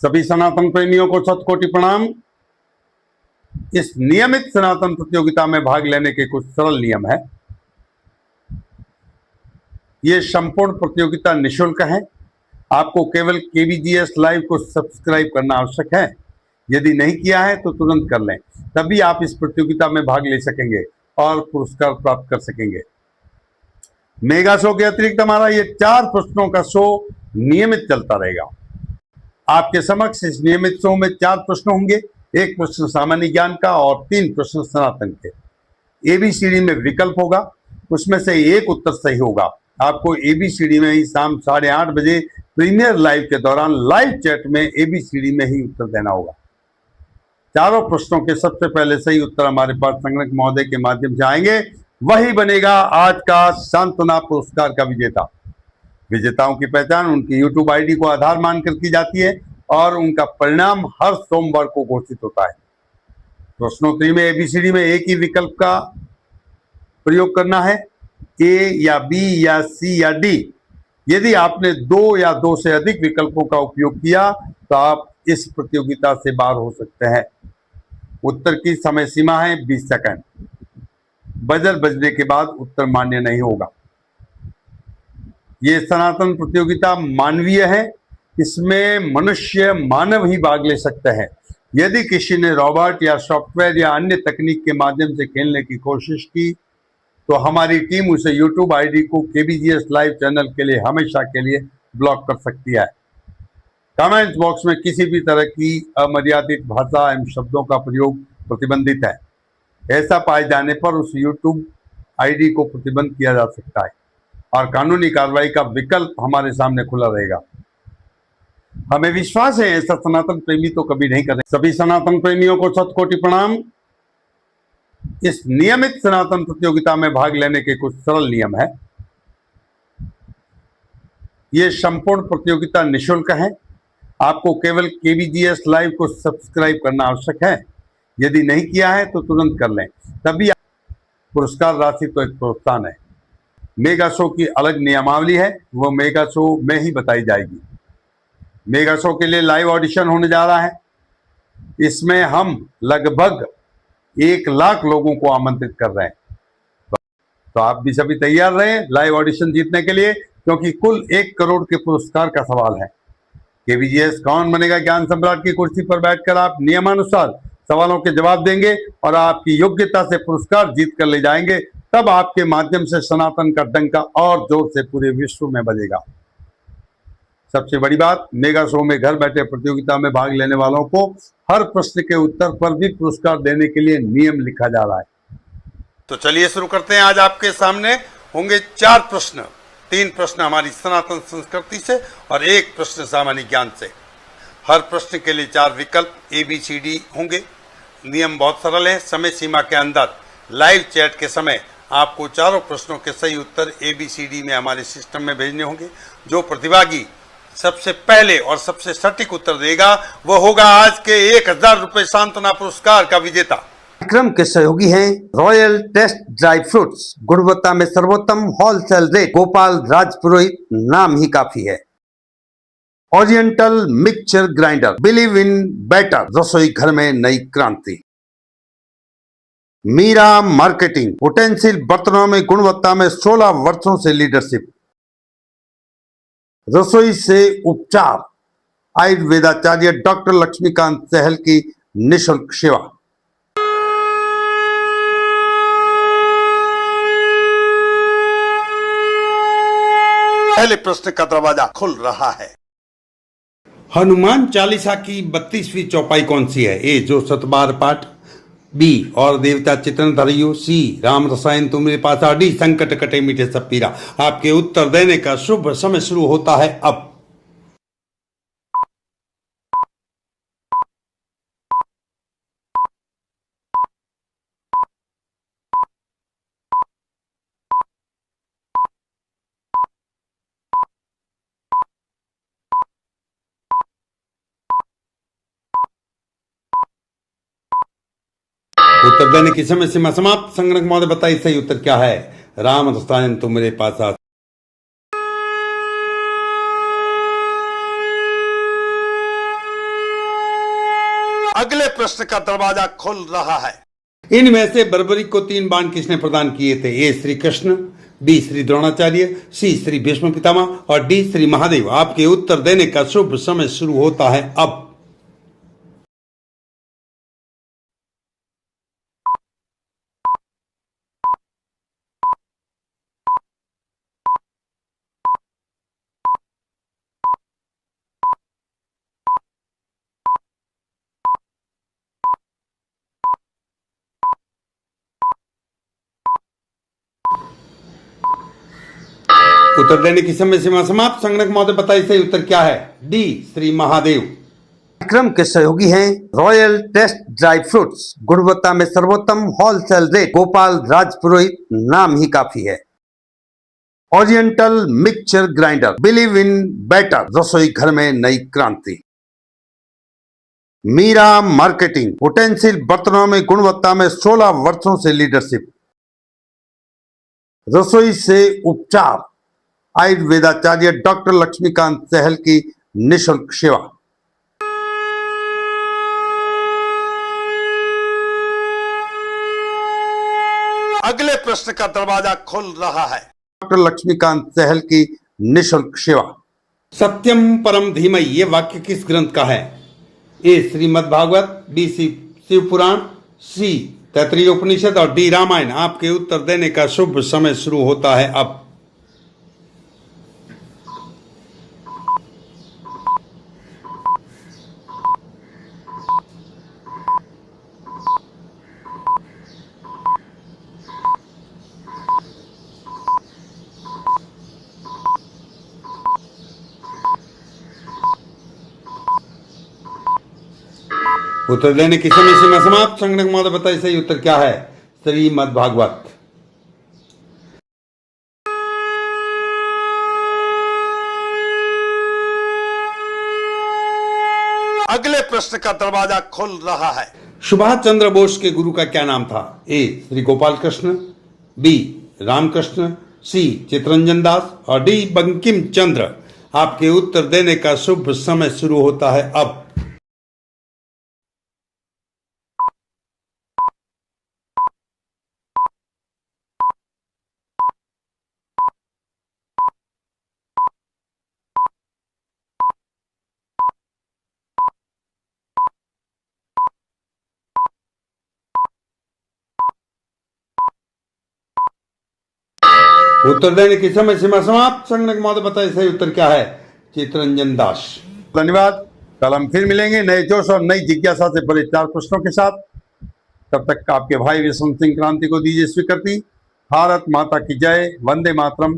सभी सनातन प्रेमियों को शतकोटि प्रणाम। इस नियमित सनातन प्रतियोगिता में भाग लेने के कुछ सरल नियम है। ये संपूर्ण प्रतियोगिता निःशुल्क है। आपको केवल केबीजीएस लाइव को सब्सक्राइब करना आवश्यक है। यदि नहीं किया है तो तुरंत कर लें, तभी आप इस प्रतियोगिता में भाग ले सकेंगे और पुरस्कार प्राप्त कर सकेंगे। मेगा शो के अतिरिक्त हमारा ये 4 प्रश्नों का शो नियमित चलता रहेगा। आपके समक्ष इस नियमित शो में 4 प्रश्न होंगे। 1 प्रश्न सामान्य ज्ञान का और 3 प्रश्न सनातन के। एबीसीडी में विकल्प होगा, उसमें से एक उत्तर सही होगा। आपको एबीसीडी में ही शाम 8:30 बजे प्रीमियर लाइव के दौरान लाइव चैट में एबीसीडी में ही उत्तर देना होगा। चारों प्रश्नों के सबसे पहले सही उत्तर हमारे पास संगणक महोदय के माध्यम से आएंगे, वही बनेगा आज का सांत्वना पुरस्कार का विजेता। विजेताओं की पहचान उनकी यूट्यूब आईडी को आधार मानकर की जाती है और उनका परिणाम हर सोमवार को घोषित होता है। प्रश्नोत्तरी में एबीसीडी में एक ही विकल्प का प्रयोग करना है, ए या बी या सी या डी। यदि आपने 2 या 2 से अधिक विकल्पों का उपयोग किया तो आप इस प्रतियोगिता से बाहर हो सकते हैं। उत्तर की समय सीमा है 20 सेकंड। बजर बजने के बाद उत्तर मान्य नहीं होगा। ये सनातन प्रतियोगिता मानवीय है, इसमें मनुष्य मानव ही भाग ले सकते हैं। यदि किसी ने रोबोट या सॉफ्टवेयर या अन्य तकनीक के माध्यम से खेलने की कोशिश की तो हमारी टीम उसे यूट्यूब आईडी को केबीजीएस लाइव चैनल के लिए हमेशा के लिए ब्लॉक कर सकती है। कमेंट्स बॉक्स में किसी भी तरह की अमर्यादित भाषा एवं शब्दों का प्रयोग प्रतिबंधित है। ऐसा पाए जाने पर उस यूट्यूब आईडी को प्रतिबंध किया जा सकता है और कानूनी कार्रवाई का विकल्प हमारे सामने खुला रहेगा। हमें विश्वास है ऐसा सनातन प्रेमी तो कभी नहीं करें। सभी सनातन प्रेमियों को शतकोटि प्रणाम। इस नियमित सनातन प्रतियोगिता में भाग लेने के कुछ सरल नियम है। ये संपूर्ण प्रतियोगिता निःशुल्क है। आपको केवल केबीजीएस लाइव को सब्सक्राइब करना आवश्यक है। यदि नहीं किया है तो तुरंत कर लें, तभी पुरस्कार राशि तो एक प्रोत्साहन है। मेगा शो की अलग नियमावली है, वो मेगा शो में ही बताई जाएगी। मेगा शो के लिए लाइव ऑडिशन होने जा रहा है। इसमें हम लगभग 1 लाख लोगों को आमंत्रित कर रहे हैं। तो आप भी सभी तैयार रहें लाइव ऑडिशन जीतने के लिए, क्योंकि कुल 1 करोड़ के पुरस्कार का सवाल है। केबीजीएस कौन बनेगा ज्ञान सम्राट की कुर्सी पर बैठकर आप नियमानुसार सवालों के जवाब देंगे और आपकी योग्यता से पुरस्कार जीत कर ले जाएंगे। तब आपके माध्यम से सनातन का डंका और जोर से पूरे विश्व में बजेगा। सबसे बड़ी बात, मेगा शो में घर बैठे प्रतियोगिता में भाग लेने वालों को हर प्रश्न के उत्तर पर भी पुरस्कार देने के लिए नियम लिखा जा रहा है। तो चलिए शुरू करते हैं। आज आपके सामने होंगे 4 प्रश्न। 3 प्रश्न हमारी सनातन संस्कृति से और 1 प्रश्न सामान्य ज्ञान से। हर प्रश्न के लिए 4 विकल्प ABCD होंगे। नियम बहुत सरल है। समय सीमा के अंदर लाइव चैट के समय आपको चारों प्रश्नों के सही उत्तर ABCD में हमारे सिस्टम में भेजने होंगे। जो प्रतिभागी सबसे पहले और सबसे सटीक उत्तर देगा वो होगा आज के 1000 रुपए सांत्वना पुरस्कार का विजेता। कार्यक्रम के सहयोगी हैं रॉयल टेस्ट ड्राई फ्रूट्स, गुणवत्ता में सर्वोत्तम होलसेल रेट, गोपाल राजपुरोहित, नाम ही काफी है। Oriental mixture grinder, believe in better, रसोई घर में नई क्रांति। मीरा मार्केटिंग, उटेंसिल बर्तनों में गुणवत्ता में 16 वर्षों से लीडरशिप। रसोई से उपचार, आयुर्वेदाचार्य डॉक्टर लक्ष्मीकांत सहल की निःशुल्क सेवा। पहले प्रश्न का दरवाजा खुल रहा है। हनुमान चालीसा की 32वीं चौपाई कौन सी है? ए जो 7 बार पाठ, बी और देवता चितन धरियो, सी राम रसायन तुम मेरे पास, डी संकट कटे मीठे सब पीरा। आपके उत्तर देने का शुभ समय शुरू होता है अब। उत्तर देने की समय सीमा समाप्त। संगणक महोदय बताइए सही उत्तर क्या है? राम रसायन तुम मेरे पास आ। अगले प्रश्न का दरवाजा खुल रहा है। इनमें से बर्बरी को 3 बाण किसने प्रदान किए थे? ए श्री कृष्ण, बी श्री द्रोणाचार्य, सी श्री भीष्म पितामह और डी श्री महादेव। आपके उत्तर देने का शुभ समय शुरू होता है अब। उत्तर देने की समय सीमा समाप्त। संगणक महोदय बताइए सही उत्तर क्या है? डी श्री महादेव। कार्यक्रम के सहयोगी हैं रॉयल टेस्ट ड्राई फ्रूट्स, गुणवत्ता में सर्वोत्तम, होलसेल रेट, गोपाल राजपुरोहित, नाम ही काफी है। Oriental mixture grinder, believe in better, रसोई घर में नई क्रांति। मीरा मार्केटिंग, उटेंसिल बर्तनों में गुणवत्ता में 16 वर्षों से लीडरशिप। रसोई से उपचार, आयुर्वेदाचार्य डॉक्टर लक्ष्मीकांत सहल की निःशुल्क सेवा। अगले प्रश्न का दरवाजा खुल रहा है। डॉक्टर लक्ष्मीकांत सहल की निःशुल्क सेवा। सत्यम परम धीमहि, ये वाक्य किस ग्रंथ का है? ए श्रीमद् भागवत, बी शिव पुराण, सी तैत्तिरीय उपनिषद और डी रामायण। आपके उत्तर देने का शुभ समय शुरू होता है अब। उत्तर देने की समय सीमा समाप्त। संगणक महोदय बताइए सही उत्तर क्या है? श्रीमद् भागवत। अगले प्रश्न का दरवाजा खुल रहा है। सुभाष चंद्र बोस के गुरु का क्या नाम था? ए श्री गोपाल कृष्ण, बी रामकृष्ण, सी चितरंजन दास और डी बंकिम चंद्र। आपके उत्तर देने का शुभ समय शुरू होता है अब। उत्तर देने की समय सीमा समाप्त। संगणक महोदय बताइए सही उत्तर क्या है? चितरंजन दास। धन्यवाद। कल हम फिर मिलेंगे नए जोश और नई जिज्ञासा से भरे 4 प्रश्नों के साथ। तब तक आपके भाई विष्णु सिंह क्रांति को दीजिए स्वीकृति। भारत माता की जय। वंदे मातरम।